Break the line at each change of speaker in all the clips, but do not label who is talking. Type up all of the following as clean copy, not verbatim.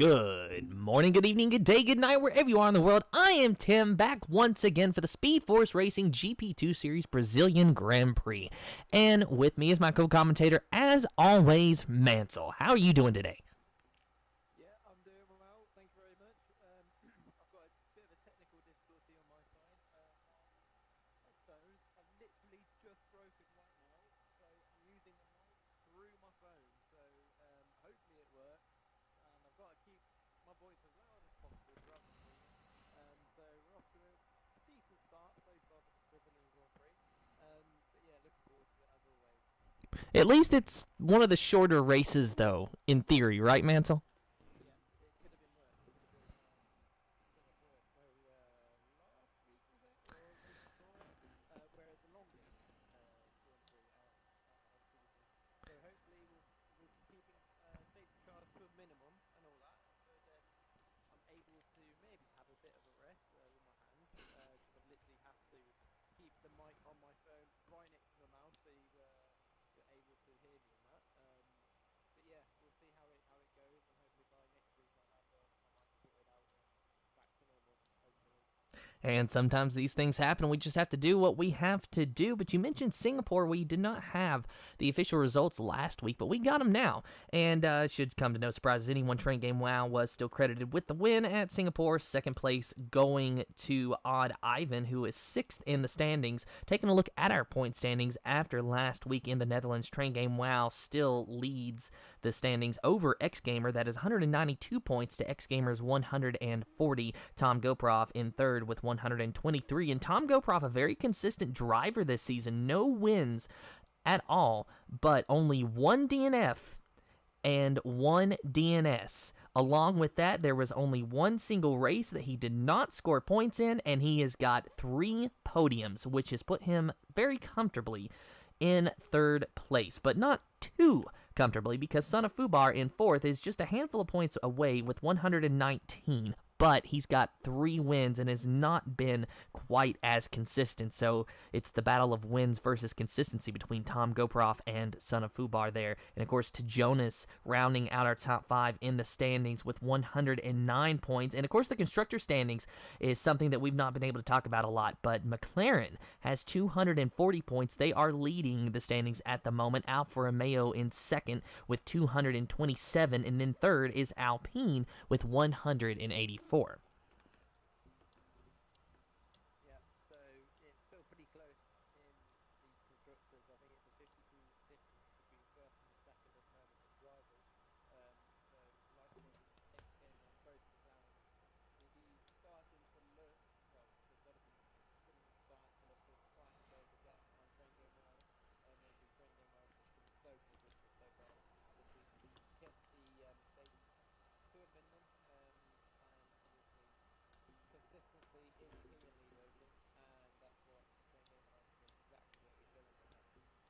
Good morning, good evening, good day, good night, wherever you are in the world. I am Tim, back once again for the Speed Force Racing GP2 Series Brazilian Grand Prix. And with me is my co-commentator, as always, Mansell. How are you doing today?
Yeah, I'm doing well. Thank you very much. I've got a bit of a technical difficulty on my side. My headphones are literally just broken right now, so I'm using the mic through my phone. So hopefully it works. And I've got to keep my voice as loud as possible throughout the stream. So we're off to a decent start so far for this Brazilian Grand Prix. But yeah, looking forward to it as always.
At least it's one of the shorter races, though, in theory, right, Mansell?
Yeah, it could have been worse. It could have been Singapore. No, last week was it, or the week before? Where it's the longest Grand Prix out of season. So hopefully we'll be keeping safety cars to a minimum and all that. So then I'm able to maybe have a bit of a rest with my hands because I've literally have to keep the mic on my phone right next to my mouth so you're able to hear me on that. But yeah, we'll see how it goes, and hopefully by next week I'll have my mic sorted out and back to normal, hopefully.
And sometimes these things happen. We just have to do what we have to do. But you mentioned Singapore. We did not have the official results last week, but we got them now. And should come to no surprise, anyone, Train Game Wow was still credited with the win at Singapore. Second place going to Odd Ivan, who is sixth in the standings. Taking a look at our point standings after last week in the Netherlands, Train Game Wow still leads the standings over X Gamer. That is 192 points to X Gamer's 140. Tom Goproff in third with 123. And Tom Goproff, a very consistent driver this season. No wins at all, but only one DNF and one DNS. Along with that, there was only one single race that he did not score points in, and he has got 3 podiums, which has put him very comfortably in third place, but not too comfortably, because Son of Fubar in fourth is just a handful of points away with 119. But he's got 3 wins and has not been quite as consistent. So it's the battle of wins versus consistency between Tom Goproff and Son of Fubar there. And of course, to Jonas rounding out our top 5 in the standings with 109 points. And of course, the constructor standings is something that we've not been able to talk about a lot. But McLaren has 240 points. They are leading the standings at the moment. Alfa Romeo in second with 227. And then third is Alpine with 184.
Yeah, so it's still pretty close in the constructors. I think it's a 50-50 between first and second at the moment in drivers. So the likes of X Gamer and Pro Design will be starting to look, well, the development team will start to look to try and close the gap behind Train Game Wow. Obviously, Train Game Wow has just been so consistent so far this season. He's kept the days to a minimum, and obviously consistency is key in lead racing, and that's what Train Game Wow, that's exactly what we're showing right now.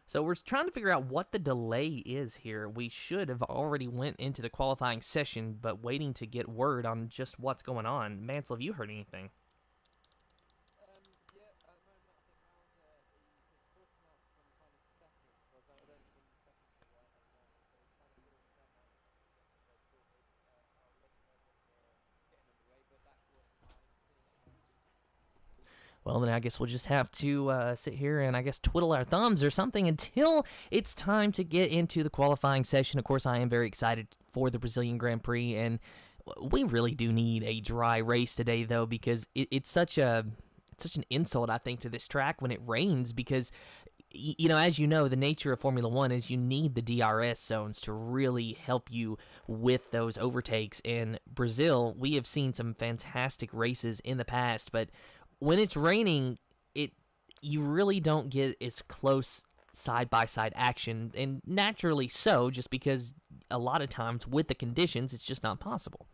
So we're trying to figure out what the delay is here. We should have already went into the qualifying session, but waiting to get word on just what's going on. Mansell, have you heard anything?
Yeah, at the moment I think he's sorting out some kind of settings. I don't think the settings are right at the moment, so he's trying to sort them out and get those sorted. I'll let you know when we're getting underway, but that should work fine pretty much last week.
Well, then I guess we'll just have to sit here and I guess twiddle our thumbs or something until it's time to get into the qualifying session. Of course, I am very excited for the Brazilian Grand Prix, and we really do need a dry race today, though, because it's such an insult, I think, to this track when it rains, because as you know, the nature of Formula One is you need the DRS zones to really help you with those overtakes. In Brazil, we have seen some fantastic races in the past, but when it's raining, you really don't get as close side-by-side action, and naturally so, just because a lot of times with the conditions, it's just not possible.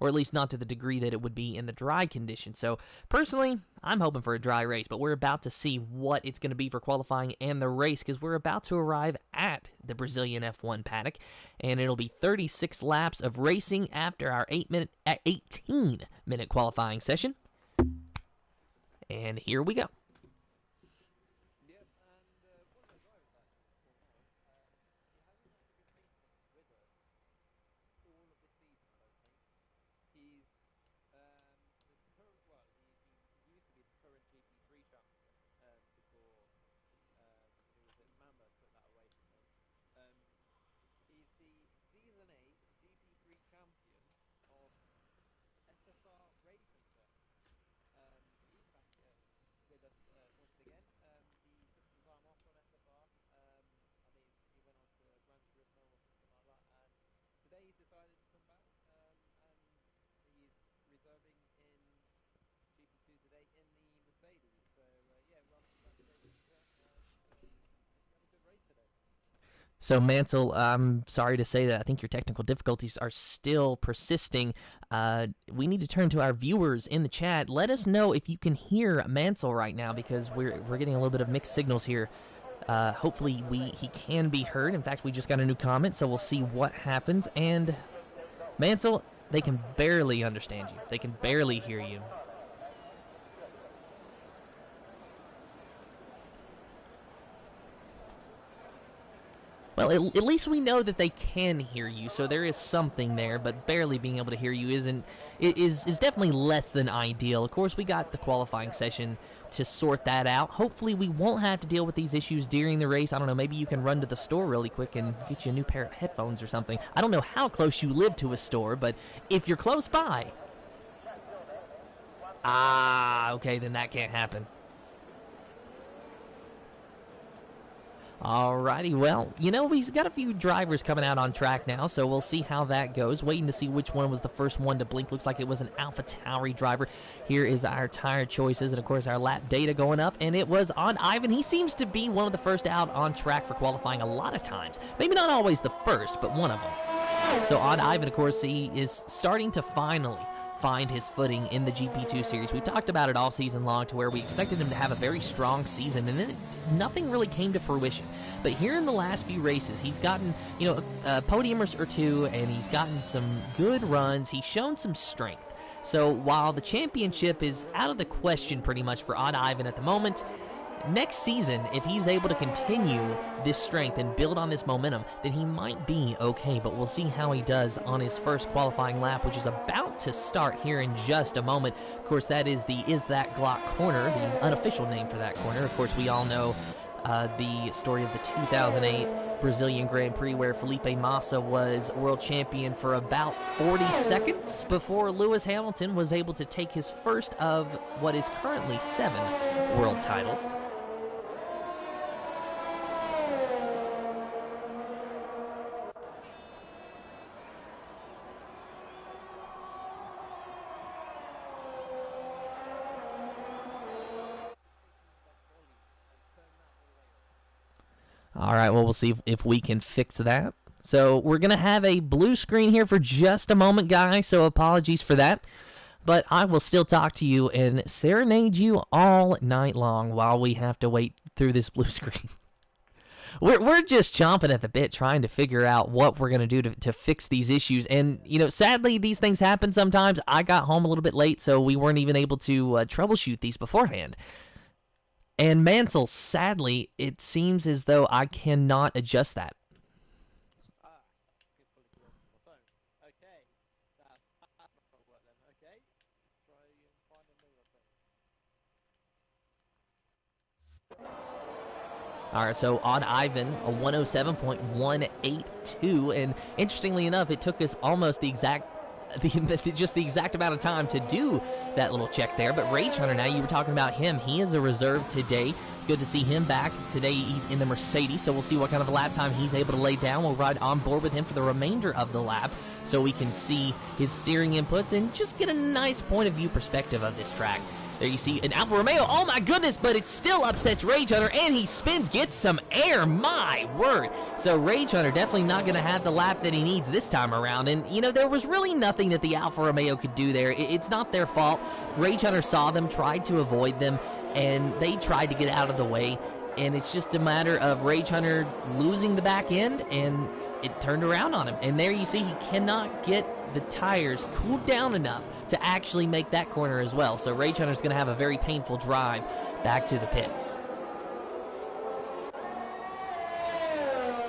Or at least not to the degree that it would be in the dry conditions. So, personally, I'm hoping for a dry race, but we're about to see what it's going to be for qualifying and the race, because we're about to arrive at the Brazilian F1 paddock, and it'll be 36 laps of racing after our 18-minute qualifying session. And here we go.
Yep, and one of the drivers actually to point out, he hasn't actually been racing with us all
So, Mansell, I'm sorry to say that I think your technical difficulties are still persisting. We need to turn to our viewers in the chat. Let us know if you can hear Mansell right now, because we're getting a little bit of mixed signals here. Hopefully he can be heard. In fact, we just got a new comment, so we'll see what happens. And Mansell, they can barely understand you. They can barely hear you. Well, at least we know that they can hear you, so there is something there, but barely being able to hear you is definitely less than ideal. Of course, we got the qualifying session to sort that out. Hopefully, we won't have to deal with these issues during the race. I don't know, maybe you can run to the store really quick and get you a new pair of headphones or something. I don't know how close you live to a store, but if you're close by... okay, then that can't happen. Alrighty, well, you know, we've got a few drivers coming out on track now, so we'll see how that goes. Waiting to see which one was the first one to blink. Looks like it was an AlphaTauri driver. Here is our tire choices, and of course our lap data going up, and it was on Ivan. He seems to be one of the first out on track for qualifying a lot of times. Maybe not always the first, but one of them. So on Ivan, of course, he is starting to finally find his footing in the GP2 series. We talked about it all season long, to where we expected him to have a very strong season, and then nothing really came to fruition. But here in the last few races, he's gotten, you know, a podium or two, and he's gotten some good runs. He's shown some strength. So while the championship is out of the question pretty much for Odd Ivan at the moment, next season, if he's able to continue this strength and build on this momentum, then he might be okay. But we'll see how he does on his first qualifying lap, which is about to start here in just a moment. Of course, that is the Is That Glock corner, the unofficial name for that corner. Of course, we all know the story of the 2008 Brazilian Grand Prix, where Felipe Massa was world champion for about 40 seconds before Lewis Hamilton was able to take his first of what is currently 7 world titles. All right, well, we'll see if we can fix that. So we're going to have a blue screen here for just a moment, guys, so apologies for that. But I will still talk to you and serenade you all night long while we have to wait through this blue screen. We're just chomping at the bit trying to figure out what we're going to do to fix these issues. And, you know, sadly, these things happen sometimes. I got home a little bit late, so we weren't even able to troubleshoot these beforehand. And Mansell, sadly, it seems as though I cannot adjust that. All right, so on Ivan, a 107.182, and interestingly enough, it took us almost just the exact amount of time to do that little check there. But Rage Hunter, now you were talking about him, he is a reserve today. Good to see him back. Today he's in the Mercedes, so we'll see what kind of a lap time he's able to lay down. We'll ride on board with him for the remainder of the lap so we can see his steering inputs and just get a nice point of view perspective of this track. There you see an Alfa Romeo. Oh my goodness, but it still upsets Rage Hunter, and he spins, gets some air. My word. So Rage Hunter definitely not going to have the lap that he needs this time around. And, you know, there was really nothing that the Alfa Romeo could do there. It's not their fault. Rage Hunter saw them, tried to avoid them, and they tried to get out of the way. And it's just a matter of Rage Hunter losing the back end, and it turned around on him. And there you see he cannot get the tires cooled down enough to actually make that corner as well. So Rage Hunter's going to have a very painful drive back to the pits.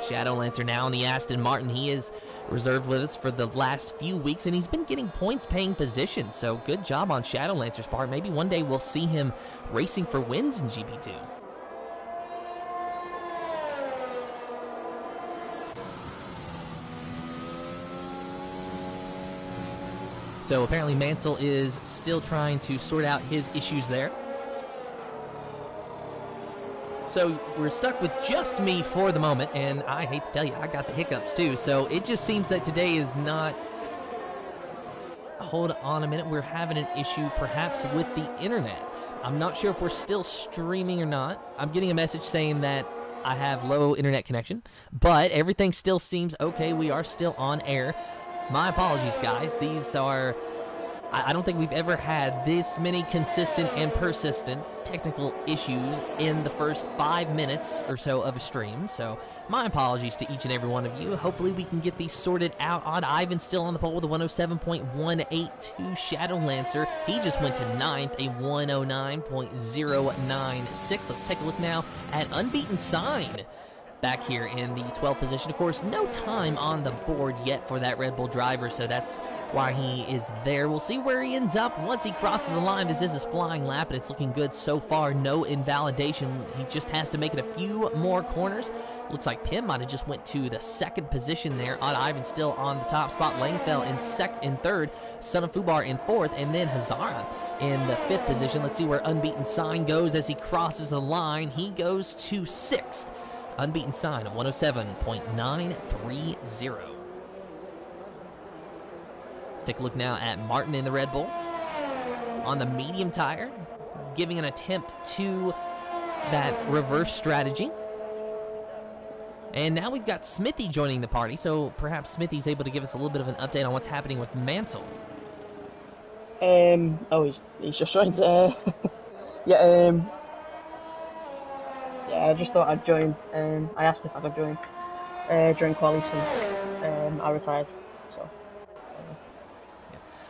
Shadowlancer now in the Aston Martin. He is reserved with us for the last few weeks, and he's been getting points paying positions. So good job on Shadowlancer's part. Maybe one day we'll see him racing for wins in GP2. So apparently Mansell is still trying to sort out his issues there. So we're stuck with just me for the moment, and I hate to tell you, I got the hiccups too. So it just seems that today is not... Hold on a minute, we're having an issue perhaps with the internet. I'm not sure if we're still streaming or not. I'm getting a message saying that I have low internet connection, but everything still seems okay. We are still on air. My apologies, guys. These are... I don't think we've ever had this many consistent and persistent technical issues in the first 5 minutes or so of a stream. So my apologies to each and every one of you. Hopefully we can get these sorted out. Odd Ivan still on the pole with a 107.182. Shadowlancer, he just went to 9th, a 109.096. Let's take a look now at Unbeaten Sign back here in the 12th position. Of course, no time on the board yet for that Red Bull driver, so that's why he is there. We'll see where he ends up once he crosses the line. This is his flying lap, and it's looking good so far. No invalidation. He just has to make it a few more corners. Looks like Pim might have just went to the 2nd position there. Odd Ivan still on the top spot. Langfell in 3rd. Son of Fubar in 4th, and then Hazara in the 5th position. Let's see where Unbeaten Sign goes as he crosses the line. He goes to 6th. Unbeaten Sign of 107.930. Let's take a look now at Martin in the Red Bull on the medium tire, giving an attempt to that reverse strategy. And now we've got Smithy joining the party, so perhaps Smithy's able to give us a little bit of an update on what's happening with Mansell.
He's just trying to... yeah, I just thought I'd join. I asked if I could join during quali since I retired. So.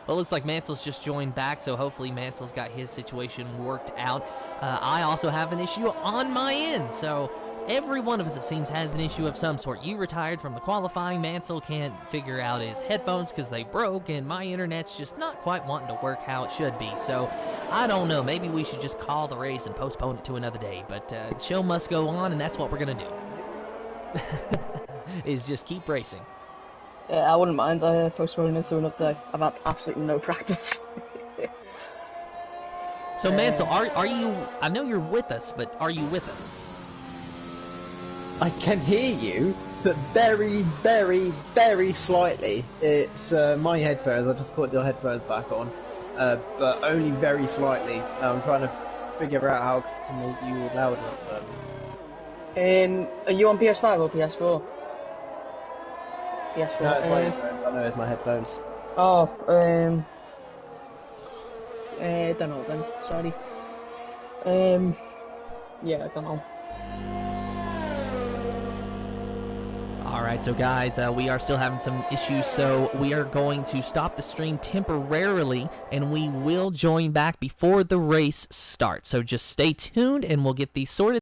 Well, it looks like Mansell's just joined back, so hopefully Mansell's got his situation worked out. I also have an issue on my end, so every one of us, it seems, has an issue of some sort. You retired from the qualifying. Mansell can't figure out his headphones because they broke, and my internet's just not quite wanting to work how it should be. So I don't know. Maybe we should just call the race and postpone it to another day. But the show must go on, and that's what we're going to do. Is just keep racing.
Yeah, I wouldn't mind postponing it to another day. I've had absolutely no practice.
So Mansell, are you... I know you're with us, but are you with us?
I can hear you, but very, very, very slightly. It's my headphones. I just put your headphones back on, but only very slightly. I'm trying to figure out how to make you louder.
Are you on PS5 or PS4? PS4.
No, it's my headphones. I know it's my headphones.
Oh, don't know then. Sorry. Yeah, I don't know.
Alright, so guys, we are still having some issues, so we are going to stop the stream temporarily, and we will join back before the race starts. So just stay tuned, and we'll get these sorted.